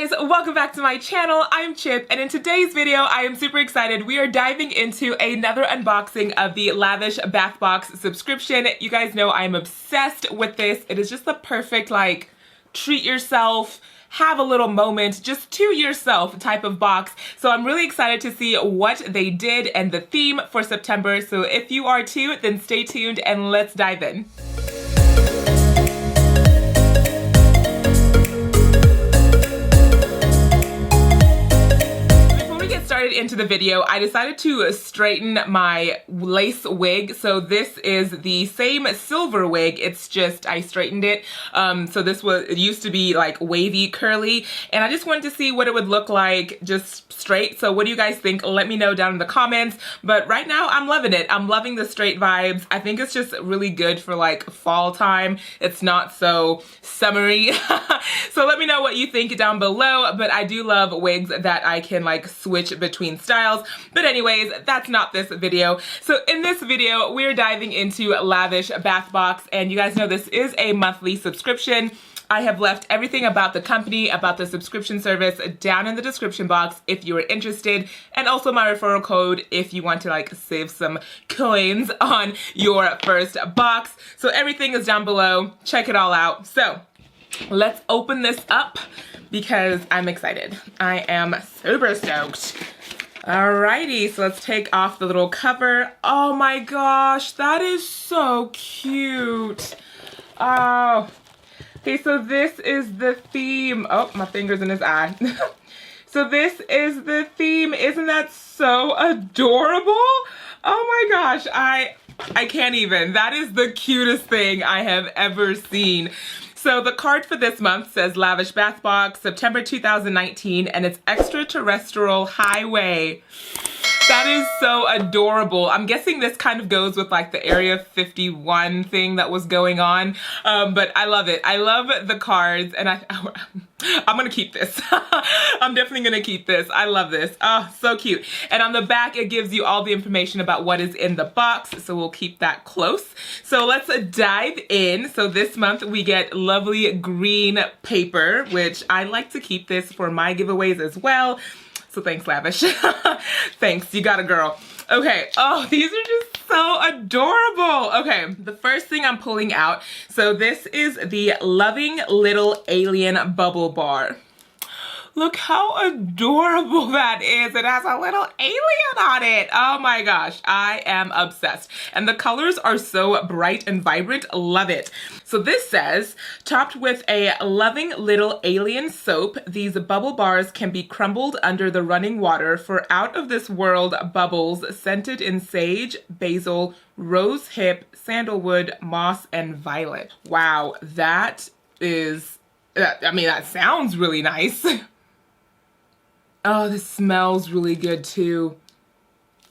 guys, welcome back to my channel. I'm Chip, and in today's video I am super excited. We are diving into another unboxing of the Lavish Bath Box subscription. You guys know I'm obsessed with this. It is just the perfect, like, treat yourself, have a little moment just to yourself type of box. So I'm really excited to see what they did and the theme for September. So if you are too, then stay tuned and let's dive in. Into the video, I decided to straighten my lace wig. So this is the same silver wig, it's just I straightened it. So it used to be like wavy curly, and I just wanted to see what it would look like just straight. So what do you guys think? Let me know down in the comments. But right now I'm loving it. I'm loving the straight vibes. I think it's just really good for like fall time. It's not so summery. So let me know what you think down below. But I do love wigs that I can like switch between styles. But anyways, that's not this video. So in this video, we're diving into Lavish Bath Box, and you guys know this is a monthly subscription. I have left everything about the company, about the subscription service down in the description box if you are interested, and also my referral code if you want to like save some coins on your first box. So everything is down below. Check it all out. So let's open this up because I'm excited. I am super stoked. Alrighty, so let's take off the little cover. Oh my gosh, that is so cute. Oh, okay, so this is the theme. Oh, my finger's in his eye. So this is the theme. Isn't that so adorable? Oh my gosh, I can't even. That is the cutest thing I have ever seen. So the card for this month says Lavish Bath Box, September 2019, and it's Extraterrestrial Highway. That is so adorable. I'm guessing this kind of goes with like the Area 51 thing that was going on, but I love it. I love the cards, and I'm gonna keep this. I'm definitely gonna keep this. I love this. Oh, so cute. And on the back, it gives you all the information about what is in the box, so we'll keep that close. So let's dive in. So this month we get lovely green paper, which I like to keep this for my giveaways as well. So thanks, Lavish. Thanks, you got a girl. Okay, oh, these are just so adorable. Okay, the first thing I'm pulling out, so this is the Loving Little Alien Bubble Bar. Look how adorable that is. It has a little alien on it. Oh my gosh, I am obsessed. And the colors are so bright and vibrant. Love it. So this says, topped with a loving little alien soap, these bubble bars can be crumbled under the running water for out of this world bubbles scented in sage, basil, rose hip, sandalwood, moss, and violet. Wow, that is, I mean, that sounds really nice. Oh, this smells really good too.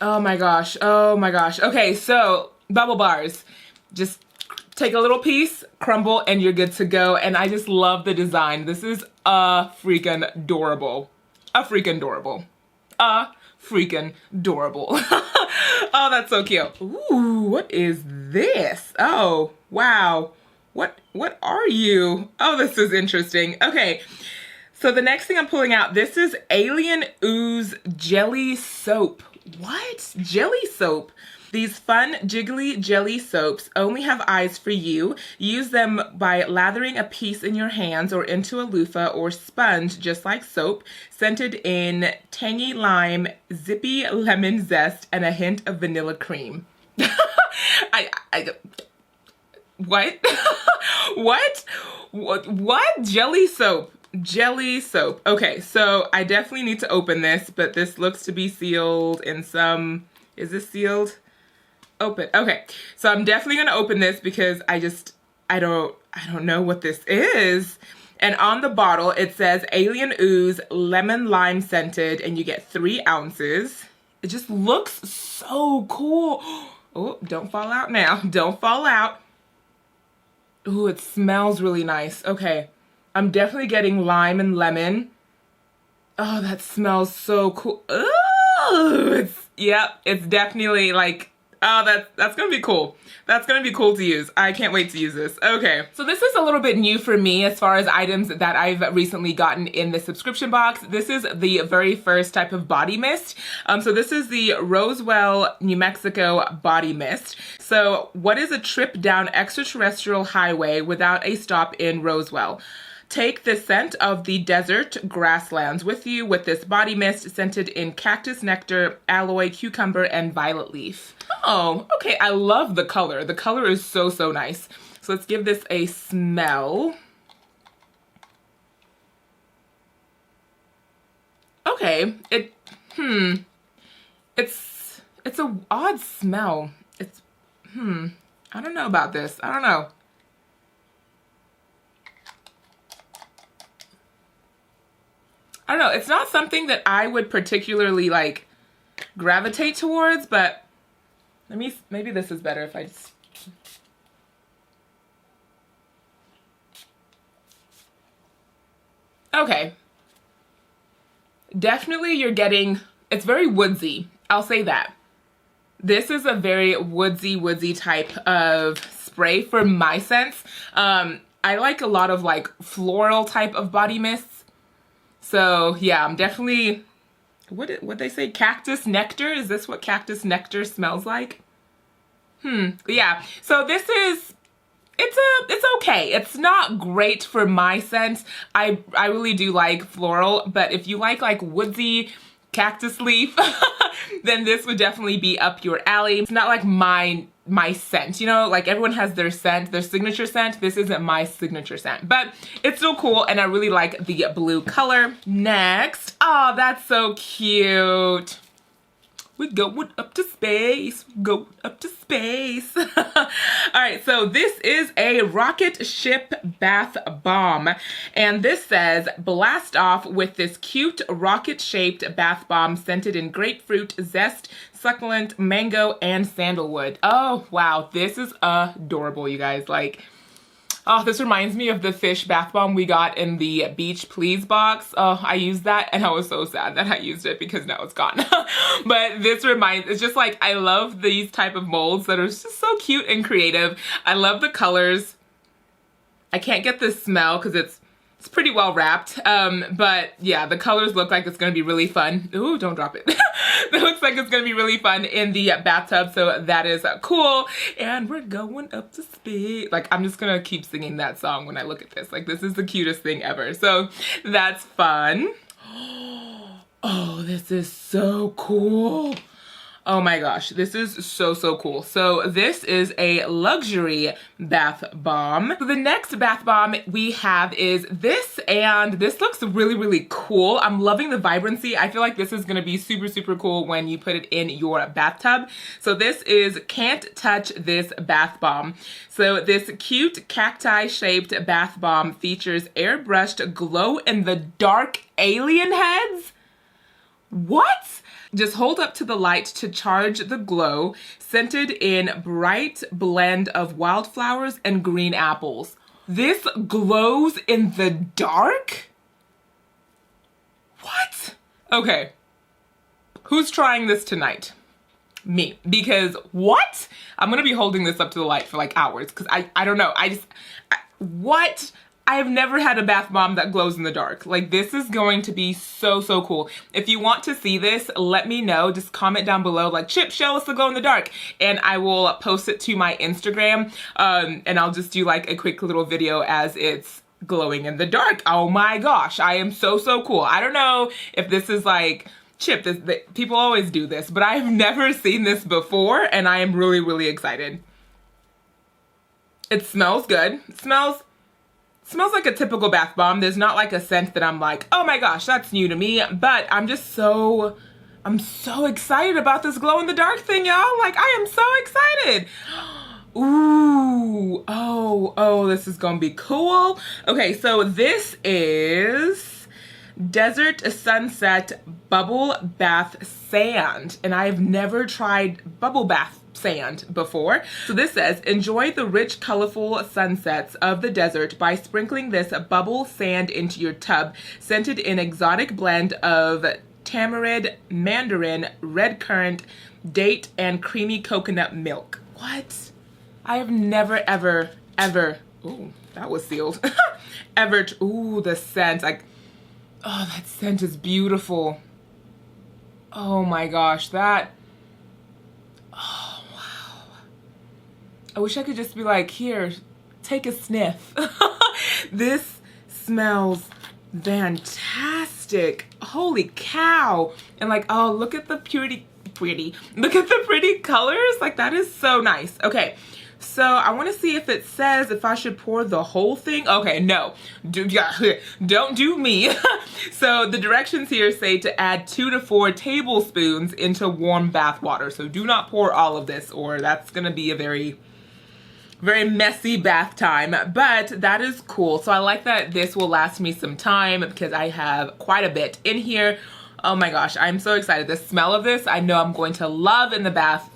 Oh my gosh, oh my gosh. Okay, so bubble bars. Just take a little piece, crumble, and you're good to go. And I just love the design. This is freaking adorable. Freaking adorable. Freaking adorable. Oh, that's so cute. Ooh, what is this? Oh, wow. What are you? Oh, this is interesting. Okay. So the next thing I'm pulling out, this is Alien Ooze Jelly Soap. What? Jelly soap? These fun, jiggly jelly soaps only have eyes for you. Use them by lathering a piece in your hands or into a loofah or sponge, just like soap, scented in tangy lime, zippy lemon zest, and a hint of vanilla cream. What? What? Jelly soap. Jelly soap. Okay, so I definitely need to open this, but this looks to be sealed in some, is this sealed? Open. Okay, so I'm definitely gonna open this because I don't know what this is. And on the bottle it says Alien Ooze Lemon Lime Scented, and you get 3 ounces. It just looks so cool. Oh, don't fall out now. Don't fall out. Ooh, it smells really nice. Okay. I'm definitely getting lime and lemon. Oh, that smells so cool. Ooh, it's definitely like Oh, that's gonna be cool. That's gonna be cool to use. I can't wait to use this. Okay, so this is a little bit new for me as far as items that I've recently gotten in the subscription box. This is the very first type of body mist. So this is the Roswell, New Mexico body mist. So what is a trip down extraterrestrial highway without a stop in Roswell? Take the scent of the desert grasslands with you with this body mist scented in cactus nectar, aloe, cucumber, and violet leaf. Oh, okay. I love the color. The color is so, so nice. So let's give this a smell. Okay. It's a odd smell. I don't know about this. I don't know. I don't know, it's not something that I would particularly like gravitate towards, but maybe this is better if I just... Okay. Definitely you're getting, it's very woodsy, I'll say that. This is a very woodsy type of spray for my sense. I like a lot of like floral type of body mists. So yeah, I'm definitely, what they say, cactus nectar? Is this what cactus nectar smells like? Yeah, so this is, it's okay. It's not great for my scent. I really do like floral, but if you like woodsy cactus leaf, then this would definitely be up your alley. It's not like my scent, you know, like everyone has their scent, their signature scent. This isn't my signature scent, but it's still cool and I really like the blue color. Next, oh, that's so cute. We're going up to space, go up to space. All right, so this is a rocket ship bath bomb. And this says, blast off with this cute rocket-shaped bath bomb scented in grapefruit, zest, succulent, mango, and sandalwood. Oh, wow, this is adorable, you guys. Like, oh, this reminds me of the fish bath bomb we got in the Beach Please box. Oh, I used that and I was so sad that I used it because now it's gone. But this it's just like, I love these type of molds that are just so cute and creative. I love the colors. I can't get the smell because it's pretty well wrapped. But yeah, the colors look like it's gonna be really fun. Ooh, don't drop it. It looks like it's gonna be really fun in the bathtub, so that is cool. And we're going up to space. Like, I'm just gonna keep singing that song when I look at this. Like, this is the cutest thing ever. So that's fun. Oh, this is so cool. Oh my gosh, this is so, so cool. So this is a luxury bath bomb. So the next bath bomb we have is this, and this looks really, really cool. I'm loving the vibrancy. I feel like this is gonna be super, super cool when you put it in your bathtub. So this is Can't Touch This Bath Bomb. So this cute cacti-shaped bath bomb features airbrushed glow-in-the-dark alien heads. What? Just hold up to the light to charge the glow, scented in bright blend of wildflowers and green apples. This glows in the dark? What? Okay. Who's trying this tonight? Me. Because what? I'm gonna be holding this up to the light for like hours because I don't know. What? I have never had a bath bomb that glows in the dark. Like, this is going to be so, so cool. If you want to see this, let me know. Just comment down below, like, Chip, show us the glow in the dark. And I will post it to my Instagram. And I'll just do like a quick little video as it's glowing in the dark. Oh my gosh, I am so, so cool. I don't know if this is like, Chip, people always do this, but I've never seen this before. And I am really, really excited. It smells good. It smells like a typical bath bomb. There's not like a scent that I'm like, oh my gosh, that's new to me. But I'm so excited about this glow in the dark thing, y'all. Like, I am so excited. Ooh, oh, this is gonna be cool. Okay, so this is Desert Sunset Bubble Bath Sand. And I've never tried bubble bath sand before. So this says, enjoy the rich, colorful sunsets of the desert by sprinkling this bubble sand into your tub, scented in exotic blend of tamarind, mandarin, red currant, date, and creamy coconut milk. What? I have never, ever, ever, ooh, that was sealed, ever, ooh, the scent, like, oh, that scent is beautiful. Oh my gosh, that, oh wow. I wish I could just be like, here, take a sniff. This smells fantastic. Holy cow. And like, oh, look at the look at the pretty colors. Like, that is so nice. Okay, so I want to see if it says if I should pour the whole thing. Okay, no, don't do me. So the directions here say to add 2 to 4 tablespoons into warm bath water. So do not pour all of this, or that's gonna be a very messy bath time, but that is cool. So I like that this will last me some time because I have quite a bit in here. Oh my gosh, I'm so excited. The smell of this, I know I'm going to love in the bath.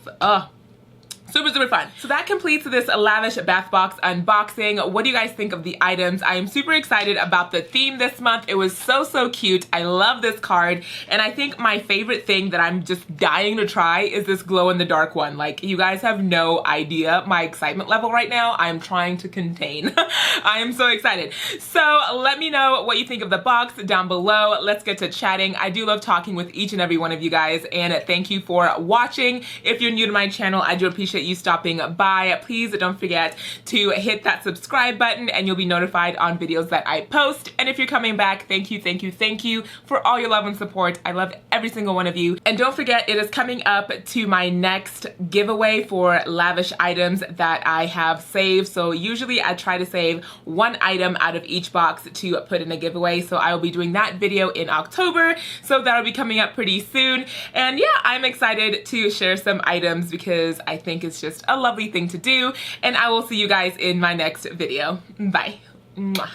Super, super fun. So that completes this Lavish bath box unboxing. What do you guys think of the items? I am super excited about the theme this month. It was so, so cute. I love this card. And I think my favorite thing that I'm just dying to try is this glow in the dark one. Like, you guys have no idea my excitement level right now. I'm trying to contain. I am so excited. So let me know what you think of the box down below. Let's get to chatting. I do love talking with each and every one of you guys. And thank you for watching. If you're new to my channel, I do appreciate you stopping by. Please don't forget to hit that subscribe button and you'll be notified on videos that I post. And if you're coming back, thank you for all your love and support. I love every single one of you. And don't forget, it is coming up to my next giveaway for Lavish items that I have saved. So usually I try to save 1 item out of each box to put in a giveaway. So I will be doing that video in October. So that'll be coming up pretty soon. And yeah, I'm excited to share some items because I think it's just a lovely thing to do. And I will see you guys in my next video. Bye. Mwah.